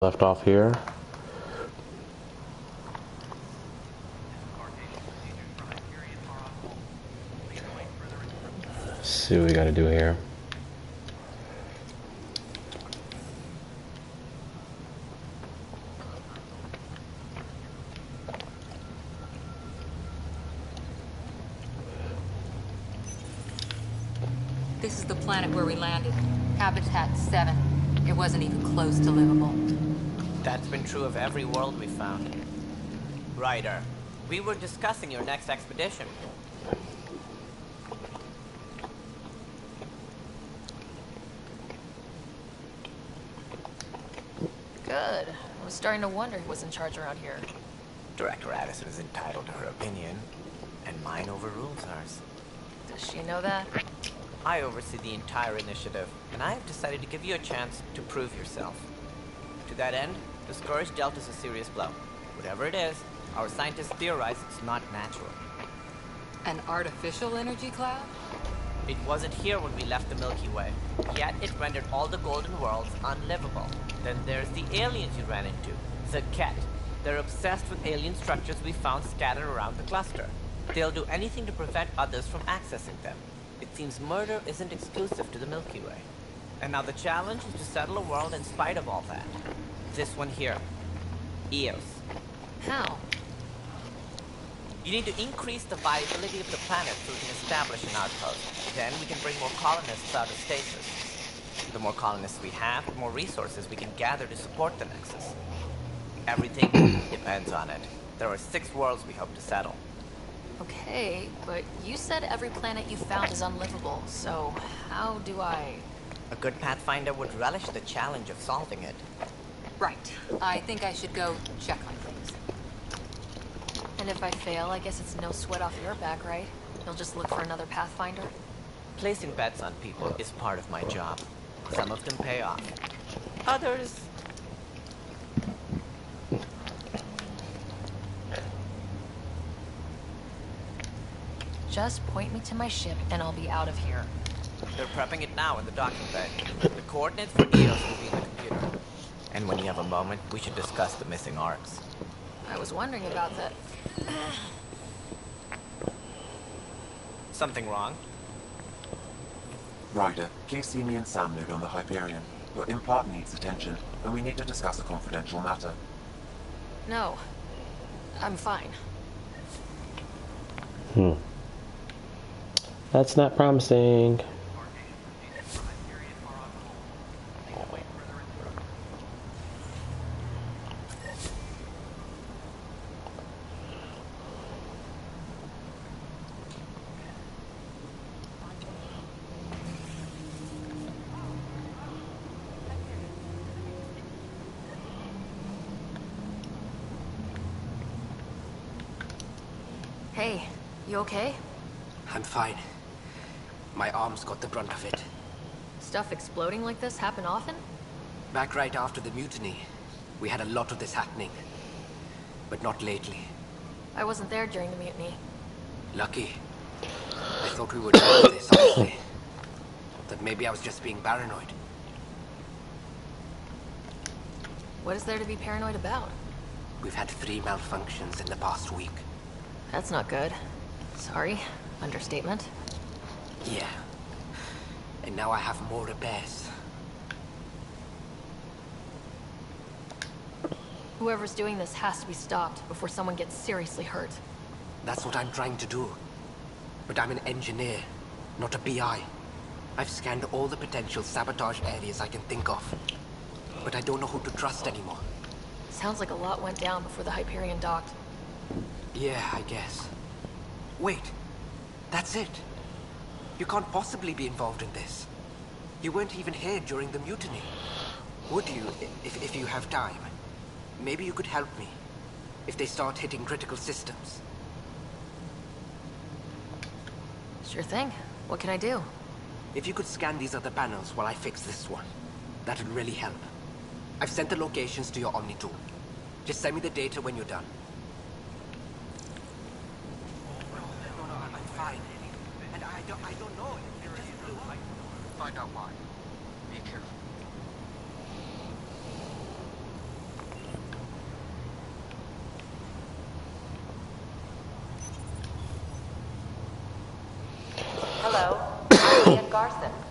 Left off here. Let's see what we gotta do here. This is the planet where we landed. Habitat 7. It wasn't even close to livable. That's been true of every world we found. Ryder, we were discussing your next expedition. Good. I was starting to wonder who was in charge around here. Director Addison is entitled to her opinion, and mine overrules ours. Does she know that? I oversee the entire initiative, and I have decided to give you a chance to prove yourself. To that end, the scourge dealt us a serious blow. Whatever it is, our scientists theorize it's not natural. An artificial energy cloud? It wasn't here when we left the Milky Way, yet it rendered all the golden worlds unlivable. Then there's the aliens you ran into, the Ket. They're obsessed with alien structures we found scattered around the cluster. They'll do anything to prevent others from accessing them. It seems murder isn't exclusive to the Milky Way. And now the challenge is to settle a world in spite of all that. This one here. Eos. How? You need to increase the viability of the planet so we can establish an outpost. Then we can bring more colonists out of stasis. The more colonists we have, the more resources we can gather to support the Nexus. Everything depends on it. There are 6 worlds we hope to settle. Okay, but you said every planet you found is unlivable, so how do I... A good Pathfinder would relish the challenge of solving it. Right. I think I should go check on things. And if I fail, I guess it's no sweat off your back, right? You'll just look for another Pathfinder? Placing bets on people is part of my job. Some of them pay off. Others... Just point me to my ship and I'll be out of here. They're prepping it now in the docking bay. The coordinates for Eos will be in the computer. And when you have a moment, we should discuss the missing arcs. I was wondering about that. Something wrong? Ryder, Casey and Sam load on the Hyperion. Your implant needs attention, and we need to discuss a confidential matter. No. I'm fine. That's not promising. Hey, you okay? I'm fine. My arms got the brunt of it. Stuff exploding like this happen often? Back right after the mutiny, we had a lot of this happening. But not lately. I wasn't there during the mutiny. Lucky. I thought we would have this, honestly. That maybe I was just being paranoid. What is there to be paranoid about? We've had 3 malfunctions in the past week. That's not good. Sorry. Understatement. Yeah. And now I have more repairs. Whoever's doing this has to be stopped before someone gets seriously hurt. That's what I'm trying to do. But I'm an engineer, not a BI. I've scanned all the potential sabotage areas I can think of. But I don't know who to trust anymore. Sounds like a lot went down before the Hyperion docked. Yeah, I guess. Wait. That's it. You can't possibly be involved in this. You weren't even here during the mutiny. Would you, if you have time? Maybe you could help me. If they start hitting critical systems. Sure thing. What can I do? If you could scan these other panels while I fix this one, that would really help. I've sent the locations to your Omni tool. Just send me the data when you're done. No, I'm fine. And I don't know. It just flew. Find out why. Be careful.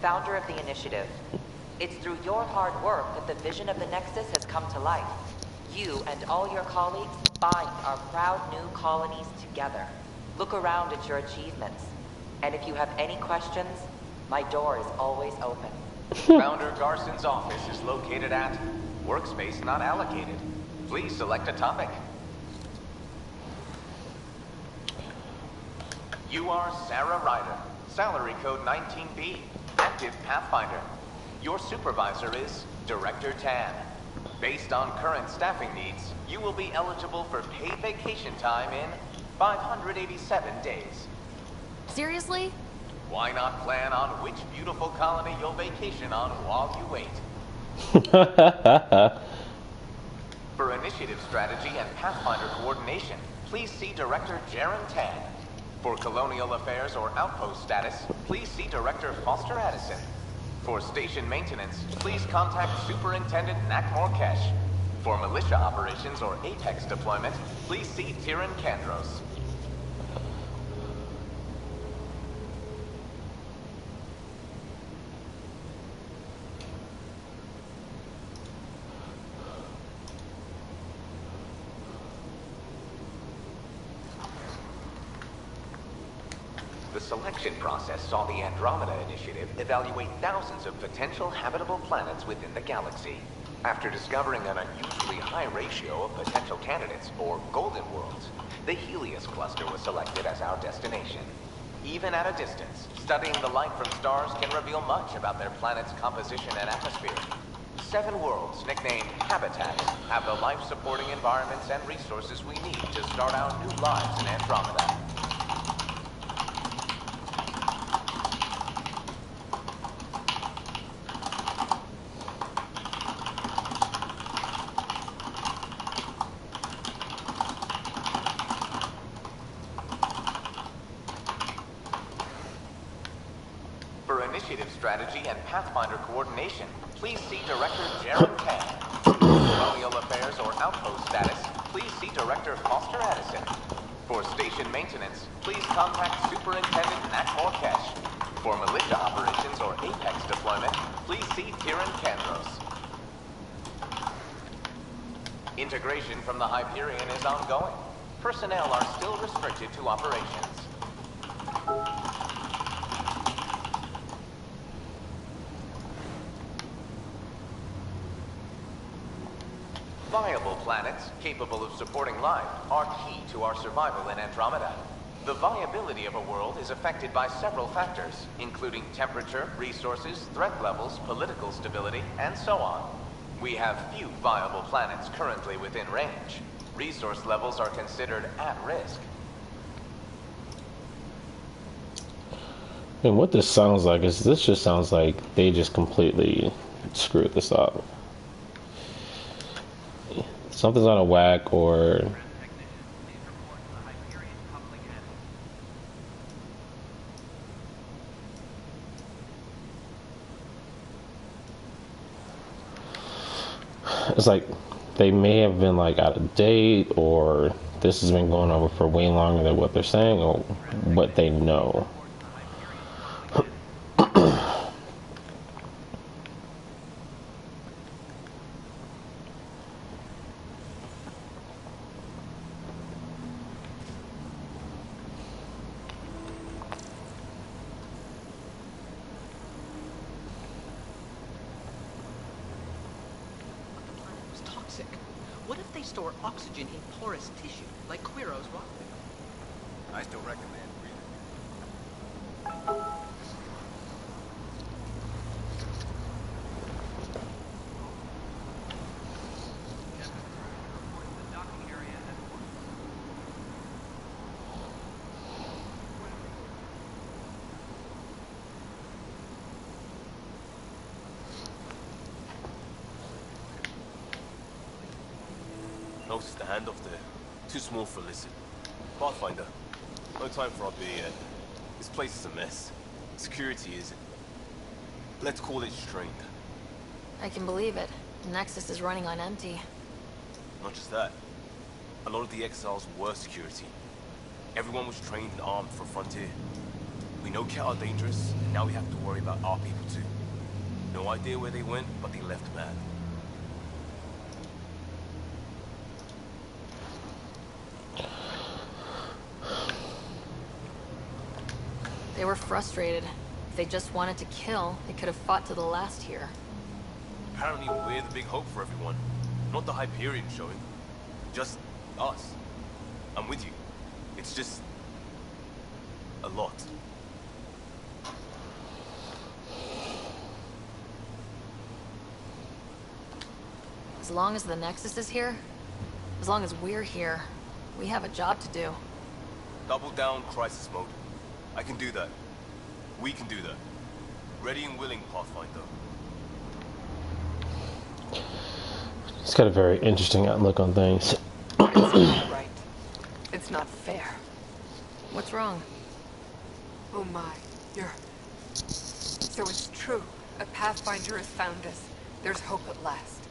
founder of the initiative. It's through your hard work that the vision of the Nexus has come to life. You and all your colleagues bind our proud new colonies together. Look around at your achievements. And if you have any questions, my door is always open. Founder Garson's office is located at Workspace Not Allocated. Please select a topic. You are Sarah Ryder, salary code 19B, active Pathfinder. Your supervisor is Director Tan. Based on current staffing needs, you will be eligible for paid vacation time in 587 days. Seriously? Why not plan on which beautiful colony you'll vacation on while you wait? For initiative strategy and Pathfinder coordination, please see Director Jaren Tan. For colonial affairs or outpost status, please see Director Foster Addison. For station maintenance, please contact Superintendent Nakmor Kesh. For militia operations or Apex deployment, please see Tyran Kandros. The selection process saw the Andromeda Initiative evaluate thousands of potential habitable planets within the galaxy. After discovering an unusually high ratio of potential candidates, or golden worlds, the Helios cluster was selected as our destination. Even at a distance, studying the light from stars can reveal much about their planet's composition and atmosphere. 7 worlds, nicknamed habitats, have the life-supporting environments and resources we need to start our new lives in Andromeda. Strategy and Pathfinder coordination, please see Director Jaren Tan. Colonial affairs or outpost status, please see Director Foster Addison. For station maintenance, please contact Superintendent Nakmor Kesh. For militia operations or Apex deployment, please see Tyran Kandros. Integration from the Hyperion is ongoing. Personnel are still restricted to operations. Viable planets, capable of supporting life, are key to our survival in Andromeda. The viability of a world is affected by several factors, including temperature, resources, threat levels, political stability, and so on. We have few viable planets currently within range. Resource levels are considered at risk. And what this sounds like is this just sounds like they just completely screwed this up. Something's on a whack, or it's like they may have been like out of date, or this has been going over for way longer than what they're saying or what they know. What if they store oxygen in porous tissue, like Quiro's rock? I still recommend breathing. Notice the handoff there. Too small for a lizard. Pathfinder, no time for our beer yet. This place is a mess. Security isn't. Let's call it strained. I can believe it. The Nexus is running on empty. Not just that. A lot of the exiles were security. Everyone was trained and armed for Frontier. We know Cat are dangerous, and now we have to worry about our people too. No idea where they went, but they left mad. They were frustrated. If they just wanted to kill, they could have fought to the last here. Apparently we're the big hope for everyone. Not the Hyperion showing. Just us. I'm with you. It's just... a lot. As long as the Nexus is here, as long as we're here, we have a job to do. Double down crisis mode. I can do that. We can do that. Ready and willing, Pathfinder. He's got a very interesting outlook on things. It's not right. It's not fair. What's wrong? Oh my, you're... So it's true. A Pathfinder has found us. There's hope at last.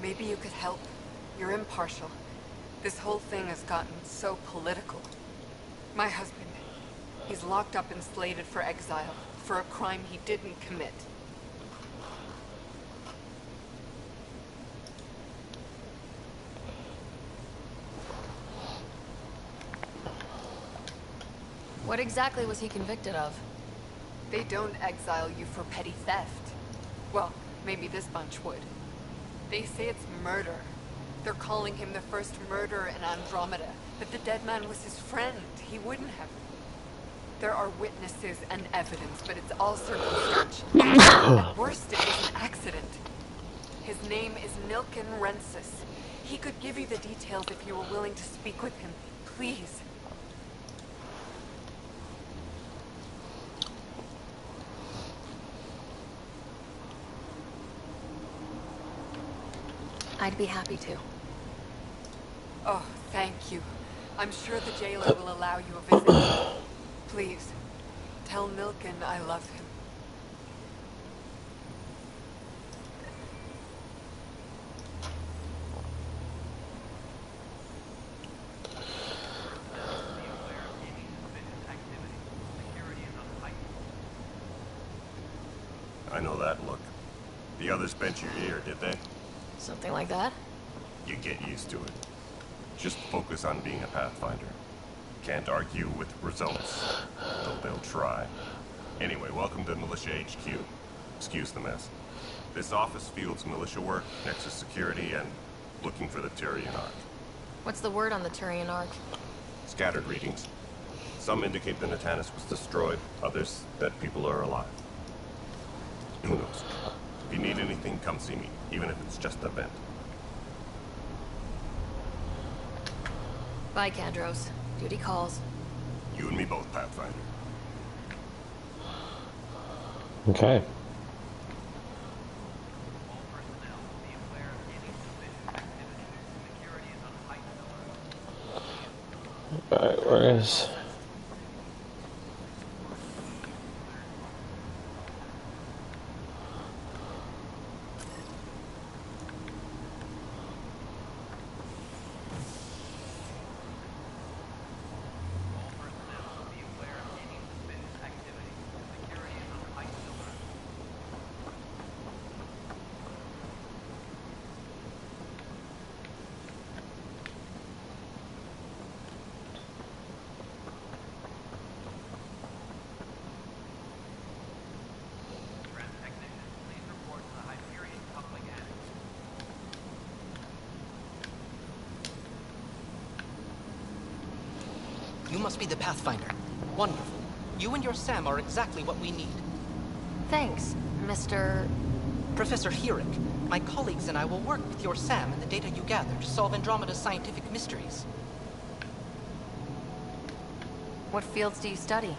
Maybe you could help. You're impartial. This whole thing has gotten so political. My husband, he's locked up and slated for exile for a crime he didn't commit. What exactly was he convicted of? They don't exile you for petty theft. Well, maybe this bunch would. They say it's murder. They're calling him the first murderer in Andromeda, but the dead man was his friend. He wouldn't have. There are witnesses and evidence, but it's all circumstantial. At worst, it was an accident. His name is Megaman31689's. He could give you the details if you were willing to speak with him. Please. I'd be happy to. Oh, thank you. I'm sure the jailer will allow you a visit. Please, tell Milken I love him. I know that look. The others bent your ear, did they? Something like that? You get used to it. Just focus on being a Pathfinder. Can't argue with results, though they'll try. Anyway, welcome to Militia HQ. Excuse the mess. This office fields militia work, Nexus security, and looking for the Turian Ark. What's the word on the Turian Ark? Scattered readings. Some indicate the Natanus was destroyed, others that people are alive. Who knows? If you need anything, come see me, even if it's just a vent. Bye, Kandros. Duty calls. You and me both, Pathfinder. Okay. Alright, where is... You must be the Pathfinder. Wonderful. You and your Sam are exactly what we need. Thanks, Mr... Professor Herrick, my colleagues and I will work with your Sam and the data you gather to solve Andromeda's scientific mysteries. What fields do you study?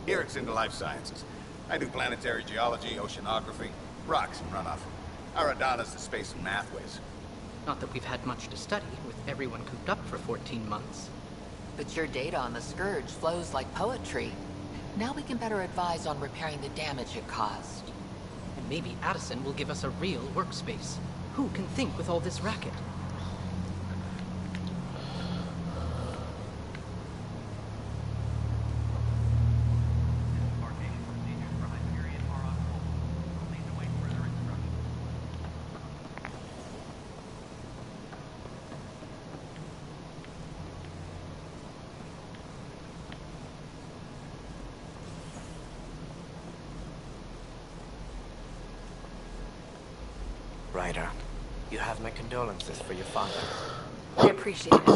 Herrick's into life sciences. I do planetary geology, oceanography, rocks and runoff. Aradana's the space and math whiz. Not that we've had much to study, with everyone cooped up for 14 months. But your data on the Scourge flows like poetry. Now we can better advise on repairing the damage it caused. And maybe Addison will give us a real workspace. Who can think with all this racket? Ryder. You have my condolences for your father. I appreciate it.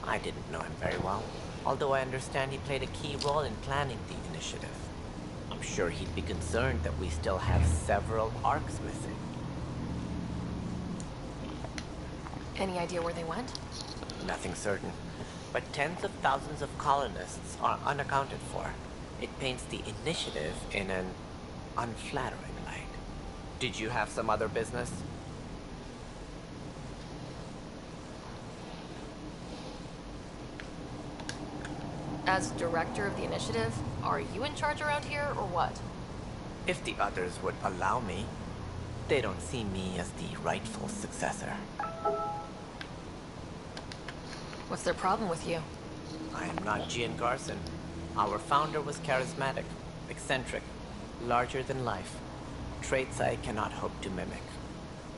I didn't know him very well, although I understand he played a key role in planning the initiative. I'm sure he'd be concerned that we still have several arcs missing. Any idea where they went? Nothing certain, but tens of thousands of colonists are unaccounted for. It paints the initiative in an unflattering light. Did you have some other business? As director of the initiative, are you in charge around here, or what? If the others would allow me. They don't see me as the rightful successor. What's their problem with you? I am not Gian Garson. Our founder was charismatic, eccentric, larger than life. Traits I cannot hope to mimic.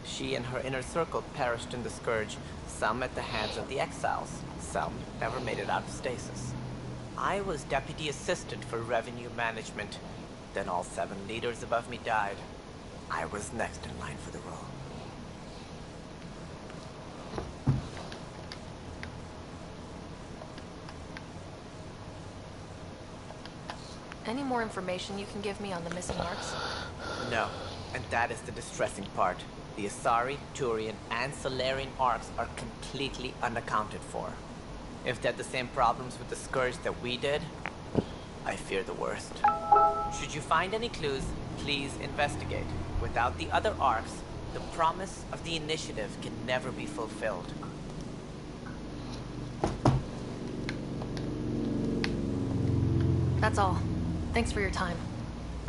She and her inner circle perished in the Scourge, some at the hands of the Exiles, some never made it out of stasis. I was deputy assistant for revenue management. Then all 7 leaders above me died. I was next in line for the role. Any more information you can give me on the missing arcs? No, and that is the distressing part. The Asari, Turian, and Solarian arcs are completely unaccounted for. If they had the same problems with the Scourge that we did, I fear the worst. Should you find any clues, please investigate. Without the other arcs, the promise of the initiative can never be fulfilled. That's all. Thanks for your time.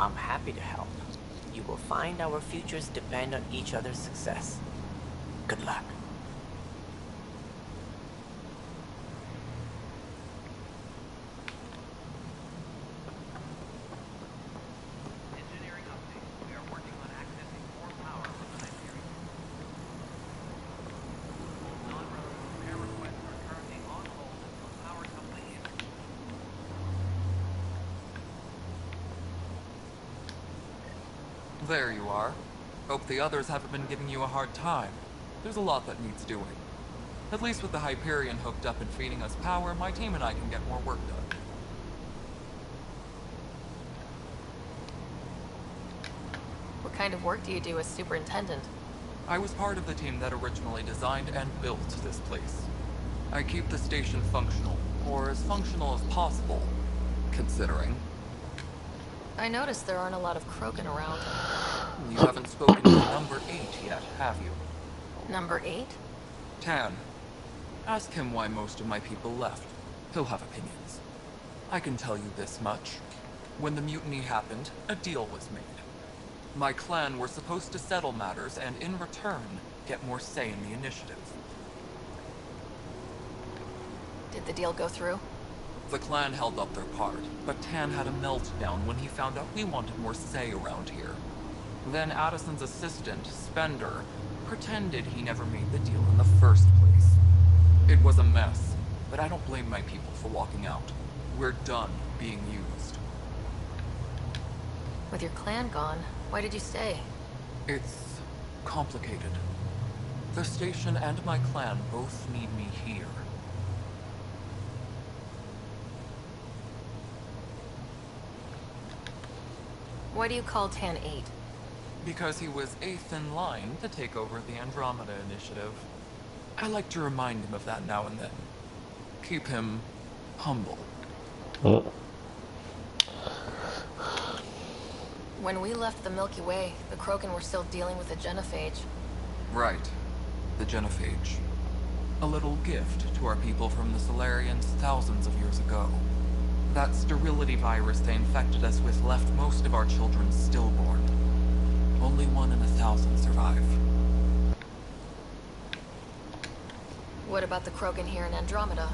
I'm happy to help. You will find our futures depend on each other's success. Good luck. There you are. Hope the others haven't been giving you a hard time. There's a lot that needs doing. At least with the Hyperion hooked up and feeding us power, my team and I can get more work done. What kind of work do you do as superintendent? I was part of the team that originally designed and built this place. I keep the station functional, or as functional as possible, considering. I noticed there aren't a lot of Krogan around. You haven't spoken to number 8 yet, have you? Number 8? Tan. Ask him why most of my people left. He'll have opinions. I can tell you this much. When the mutiny happened, a deal was made. My clan were supposed to settle matters and, in return, get more say in the initiative. Did the deal go through? The clan held up their part, but Tan had a meltdown when he found out we wanted more say around here. Then Addison's assistant, Spender, pretended he never made the deal in the first place. It was a mess, but I don't blame my people for walking out. We're done being used. With your clan gone, why did you stay? It's complicated. The station and my clan both need me here. Why do you call Tan 8? Because he was 8th in line to take over the Andromeda Initiative. I like to remind him of that now and then. Keep him humble. When we left the Milky Way, the Krogan were still dealing with the genophage. Right. The genophage. A little gift to our people from the Solarians thousands of years ago. That sterility virus they infected us with left most of our children stillborn. Only 1 in 1,000 survive. What about the Krogan here in Andromeda?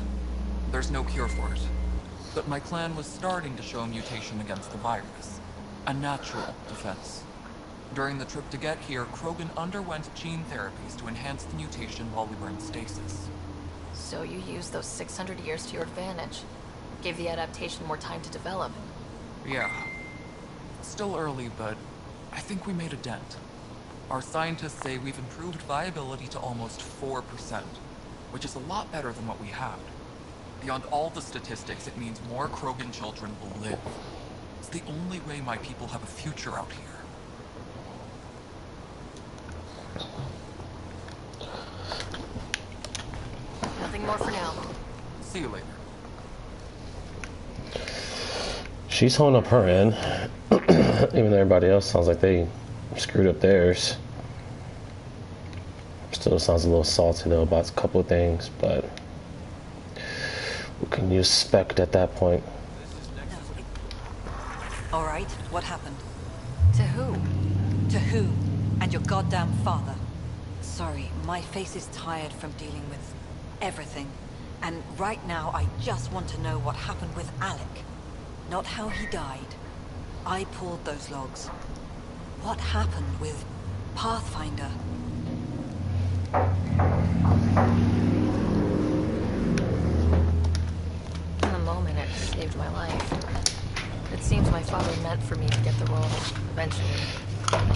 There's no cure for it. But my clan was starting to show a mutation against the virus. A natural defense. During the trip to get here, Krogan underwent gene therapies to enhance the mutation while we were in stasis. So you used those 600 years to your advantage. Gave the adaptation more time to develop. Yeah. Still early, but I think we made a dent. Our scientists say we've improved viability to almost 4%, which is a lot better than what we had. Beyond all the statistics, it means more Krogan children will live. It's the only way my people have a future out here. Nothing more for now. See you later. She's holding up her end. Even though everybody else sounds like they screwed up theirs. Still sounds a little salty though about a couple of things, but what can you expect at that point? All right, what happened? To who? To who? And your goddamn father. Sorry, my face is tired from dealing with everything. And right now, I just want to know what happened with Alec. Not how he died. I pulled those logs. What happened with Pathfinder? In the moment, it saved my life. It seems my father meant for me to get the role, eventually.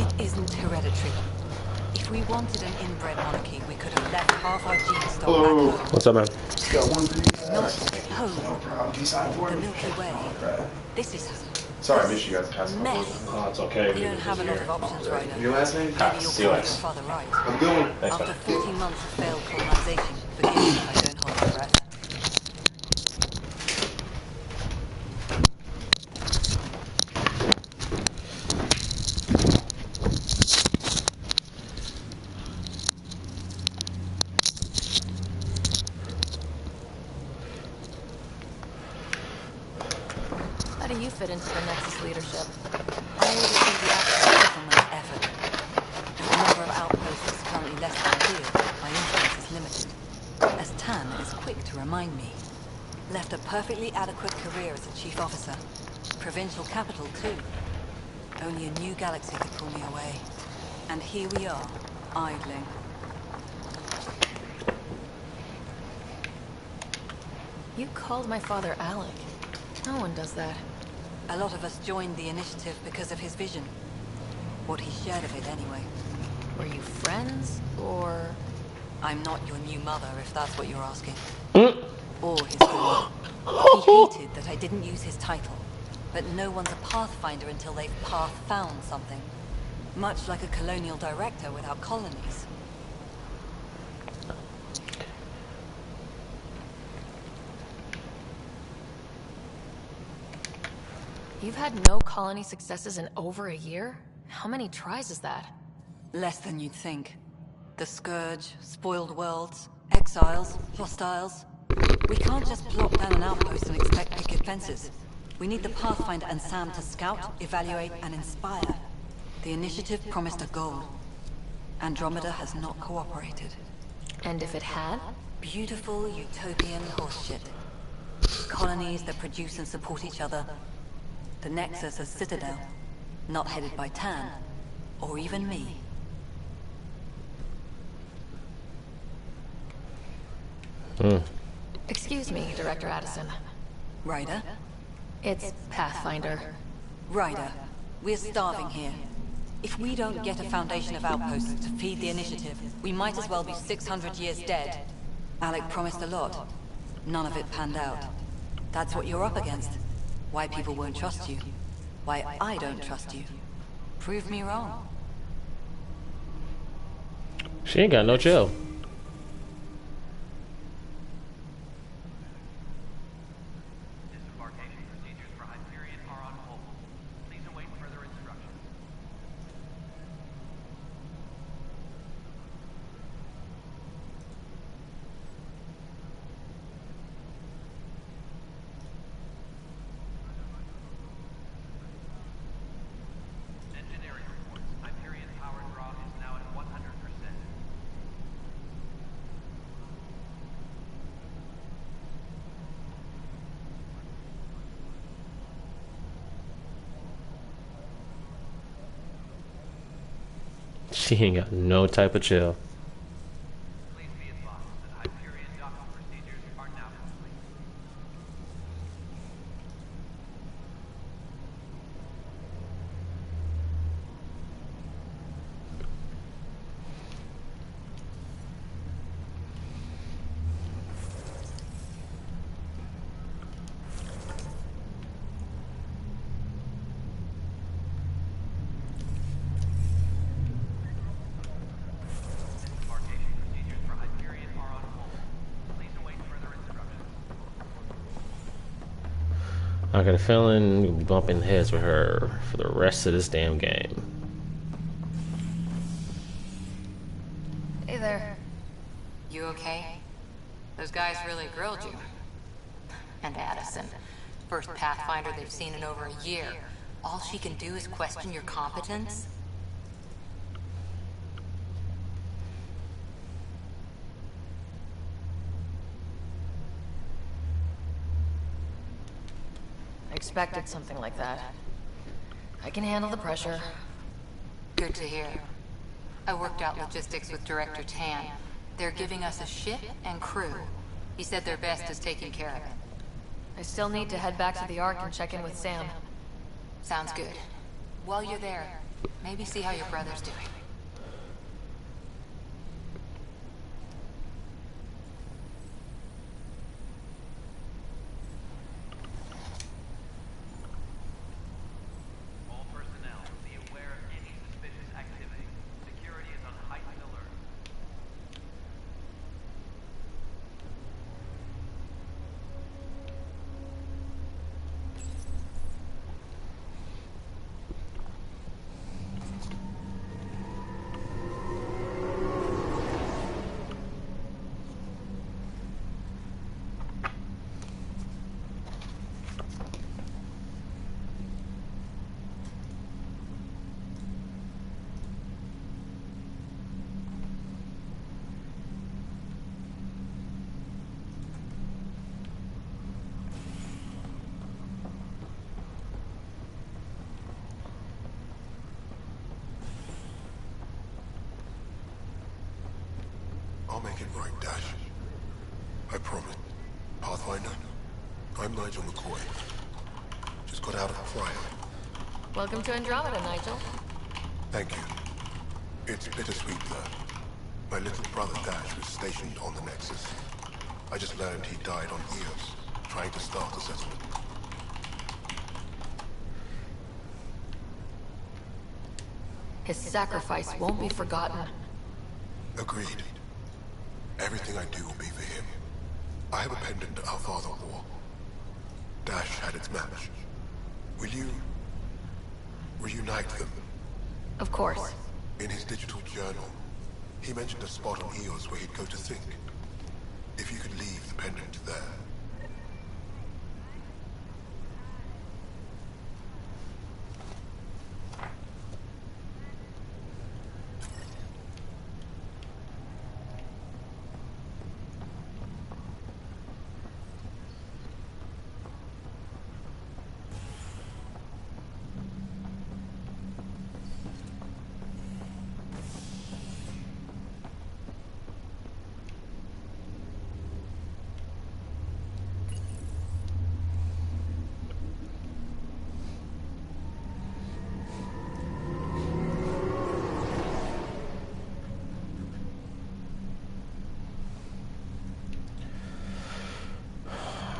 It isn't hereditary. If we wanted an inbred monarchy, we could have left half our genes stock at home. What's up, man? Not home. The Milky Way. This is sorry, I missed you guys passing mess. Oh, it's okay. We don't have a lot of options right now. Your last name? Maybe you'll C.O.S. prove your father right. I'm good. After 14 months of failed colonization, forgive me if I don't hold my breath. How do you fit into the Nexus leadership? I oversee the actual settlement effort. As the number of outposts is currently less than ideal, my influence is limited. As Tan is quick to remind me. Left a perfectly adequate career as a chief officer. Provincial capital, too. Only a new galaxy could pull me away. And here we are, idling. You called my father Alec. No one does that. A lot of us joined the initiative because of his vision. What he shared of it, anyway. Were you friends, or...? I'm not your new mother, if that's what you're asking. Or his father. He hated that I didn't use his title. But no one's a pathfinder until they've path-found something. Much like a colonial director without colonies. You've had no colony successes in over a year? How many tries is that? Less than you'd think. The Scourge, spoiled worlds, exiles, hostiles. We can't just plop down an outpost and expect picket fences. We need the Pathfinder and Sam to scout, evaluate, and inspire. The initiative promised a goal. Andromeda has not cooperated. And if it had? Beautiful utopian horseshit. Colonies that produce and support each other. The Nexus a citadel, not headed by Tan, or even me. Excuse me, Director Addison. Ryder? It's Pathfinder. Ryder, we're starving here. If we don't get a foundation of outposts to feed the initiative, we might as well be 600 years dead. Alec promised a lot. None of it panned out. That's what you're up against. Why people won't trust you. Why I don't trust you. Prove me wrong. She ain't got no chill. She ain't got no type of chill. I got a feeling we'll be bumping heads with her for the rest of this damn game. Hey there. You okay? Those guys really grilled you. And Addison. First Pathfinder they've seen in over a year. All she can do is question your competence? I expected something like that. I can handle the pressure. Good to hear. I worked out logistics with Director Tan. They're giving us a ship and crew. He said their best is taking care of it. I still need to head back to the Ark and check in with Sam. Sounds good. While you're there, maybe see how your brother's doing. I'll make it right, Dash. I promise. Pathfinder, I'm Nigel McCoy. Just got out of cryo. Welcome to Andromeda, Nigel. Thank you. It's bittersweet, though. My little brother Dash was stationed on the Nexus. I just learned he died on Eos, trying to start a settlement. His sacrifice won't be forgotten. Agreed. Everything I do will be for him. I have a pendant our father wore. Dash had its match. Will you reunite them? Of course. In his digital journal, he mentioned a spot on Eos where he'd go to think. If you could leave the pendant there.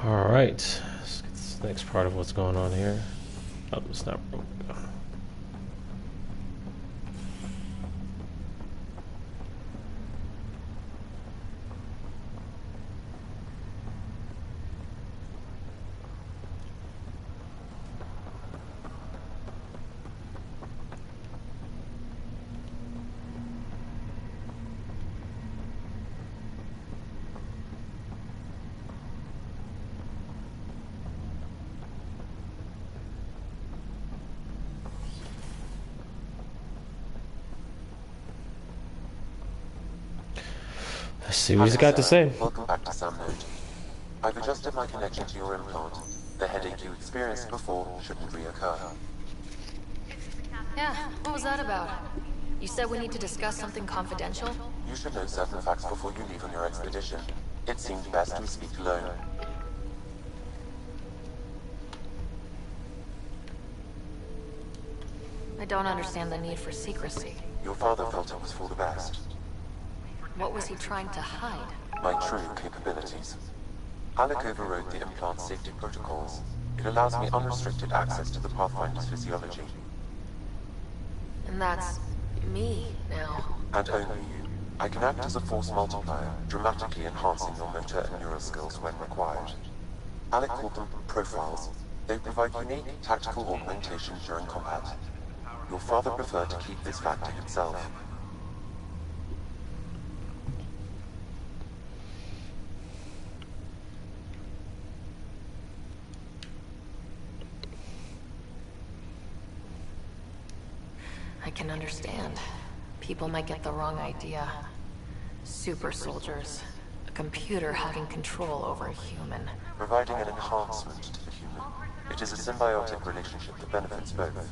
Alright, let's get this next part of what's going on here. Oh, it's not. Let's see what he's got to say. Welcome back to Sam Node. I've adjusted my connection to your implant. The headache you experienced before shouldn't reoccur. Yeah, what was that about? You said we need to discuss something confidential? You should know certain facts before you leave on your expedition. It seemed best we speak alone. I don't understand the need for secrecy. Your father felt it was for the best. What was he trying to hide? My true capabilities. Alec overrode the implant safety protocols. It allows me unrestricted access to the Pathfinder's physiology. And that's me now. And only you. I can act as a force multiplier, dramatically enhancing your motor and neural skills when required. Alec called them profiles. They provide unique tactical augmentation during combat. Your father preferred to keep this fact to himself. I can understand. People might get the wrong idea. Super soldiers. A computer having control over a human. Providing an enhancement to the human. It is a symbiotic relationship that benefits both.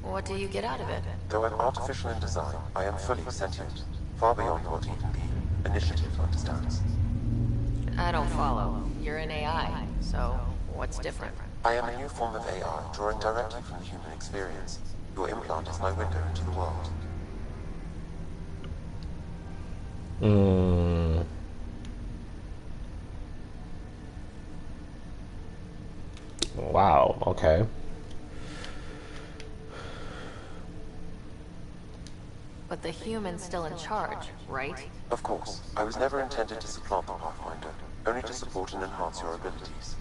What do you get out of it? Though I'm artificial in design, I am fully sentient, far beyond what even the initiative understands. I don't follow. You're an AI, so what's different? I am a new form of AI, drawing directly from the human experience. Your implant is my window into the world. Wow, okay. But the human's still in charge, right? Of course. I was never intended to supplant the Pathfinder, only to support and enhance your abilities.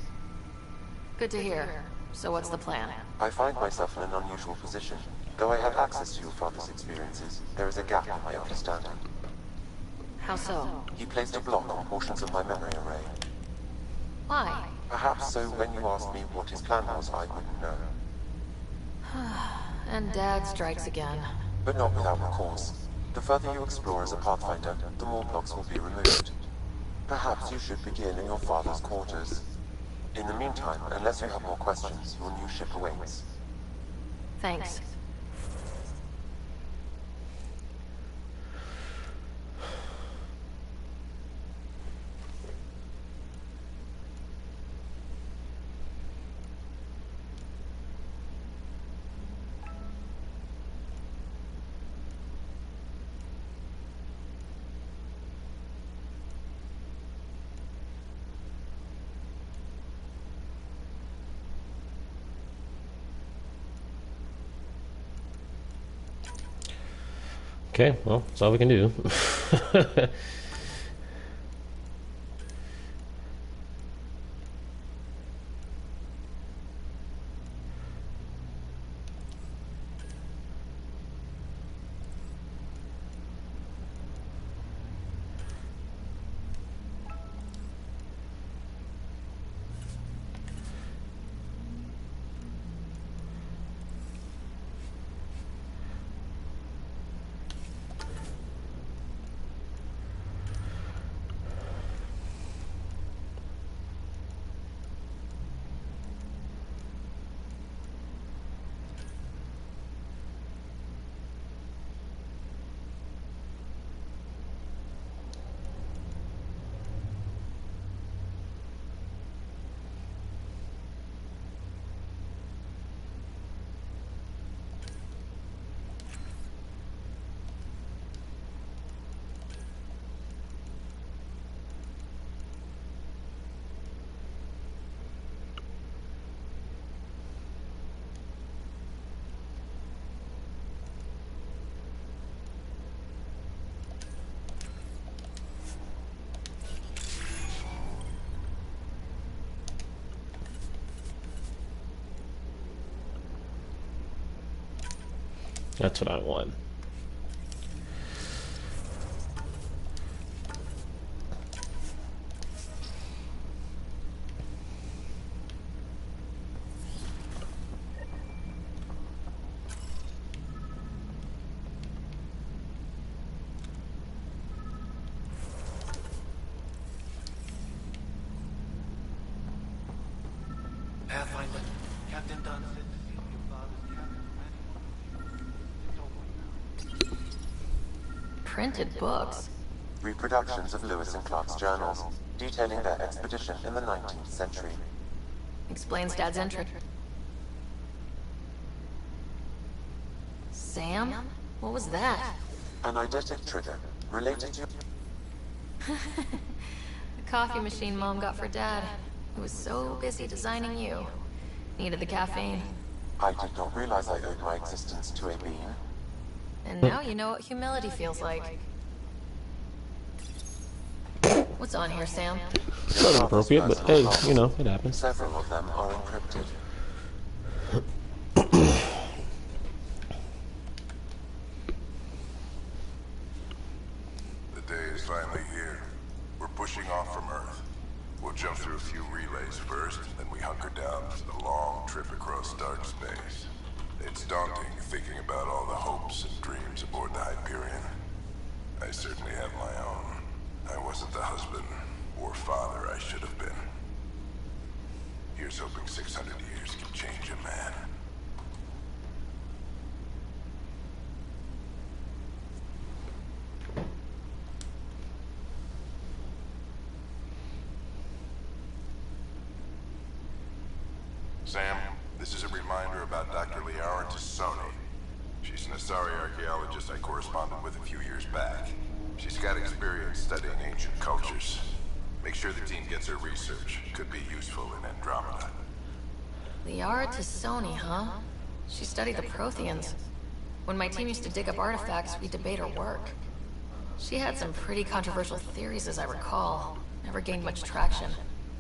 Good to hear. So what's the plan? I find myself in an unusual position. Though I have access to your father's experiences, there is a gap in my understanding. How so? He placed a block on portions of my memory array. Why? Perhaps so when you asked me what his plan was, I wouldn't know. And Dad strikes again. But not without a cause. The further you explore as a Pathfinder, the more blocks will be removed. Perhaps you should begin in your father's quarters. In the meantime, unless you have more questions, your new ship awaits. Thanks. Okay, well, that's all we can do. That's what I want. Pathfinder, Captain Dunn said to see your father's cabin. Printed books. Reproductions of Lewis and Clark's journals, detailing their expedition in the 19th century. Explains Dad's entry. Sam? What was that? An eidetic trigger, related to... The coffee machine Mom got for Dad. He was so busy designing you. Needed the caffeine. I did not realize I owed my existence to a being. And now you know what humility feels like. What's on here, Sam? Sort of appropriate, but hey, you know, it happens. Several of them are encrypted. The day is finally here. We're pushing off from Earth. We'll jump through a few relays first, then we hunker down for the long trip across dark space. It's daunting thinking about all the hopes and dreams aboard the Hyperion. I certainly have my own. I wasn't the husband or father I should have been. Here's hoping 600 years can change a man. Sam, this is a reminder about Dr. Liara to Sony. She's an Asari archaeologist I corresponded with a few years back. She's got experience studying ancient cultures. Make sure the team gets her research. Could be useful in Andromeda. Liara Tassoni, huh? She studied the Protheans. When my team used to dig up artifacts, we'd debate her work. She had some pretty controversial theories, as I recall. Never gained much traction.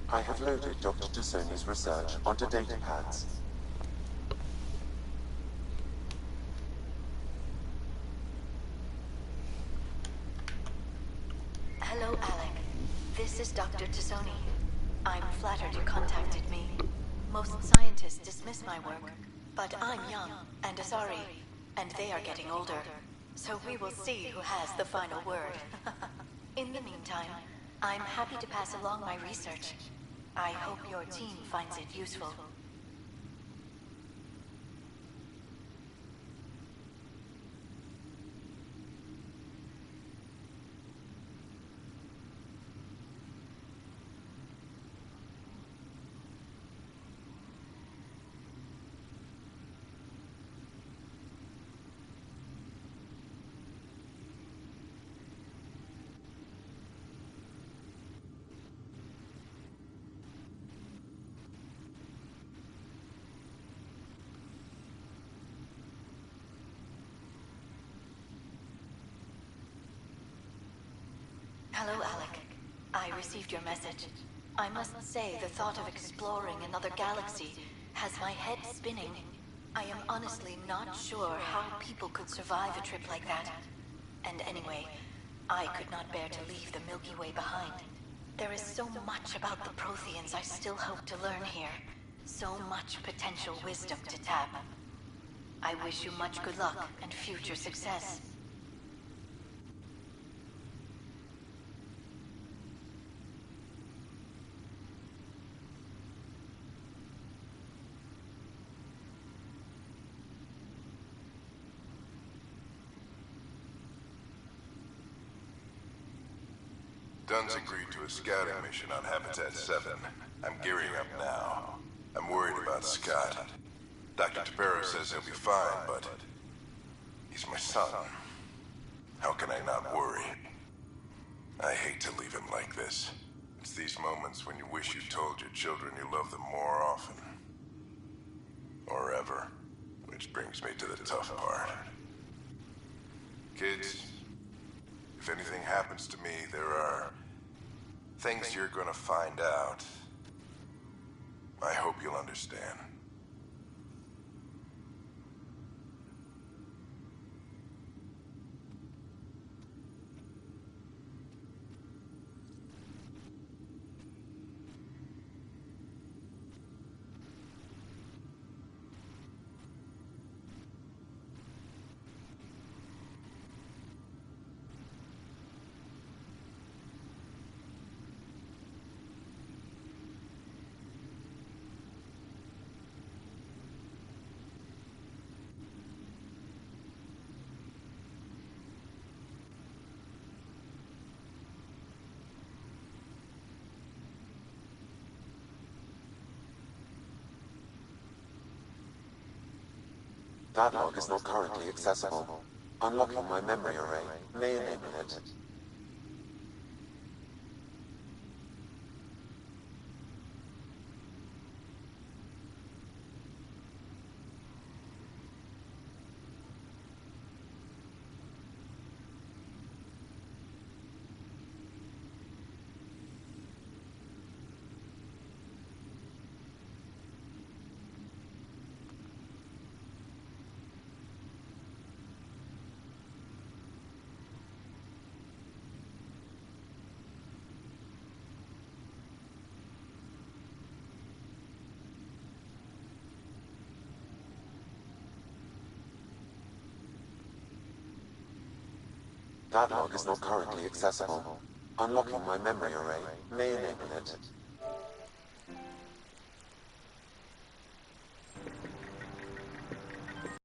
I have loaded Dr. Tassoni's research onto datapads. Hello, Alec. This is Dr. Tassoni. I'm flattered you contacted me. Most scientists dismiss my work, but I'm young and Asari, and they are getting older. So we will see who has the final word. In the meantime, I'm happy to pass along my research. I hope your team finds it useful. Hello, Alec. I received your message. I must say the thought of exploring another galaxy has my head spinning. I am honestly not sure how people could survive a trip like that. And anyway, I could not bear to leave the Milky Way behind. There is so much about the Protheans I still hope to learn here. So much potential wisdom to tap. I wish you much good luck and future success. Dunn's agreed to a scouting mission on Habitat 7. I'm gearing up now. I'm worried about Scott. Dr. Tapero says he'll be fine, but he's my son. How can I not worry? I hate to leave him like this. It's these moments when you wish you told your children you love them more often. Or ever. Which brings me to the tough part. Kids, if anything happens to me, there are things you're gonna find out. I hope you'll understand. That log is not currently accessible. Unlocking my memory array may enable it. That log is not currently accessible. Unlocking my memory array may enable it.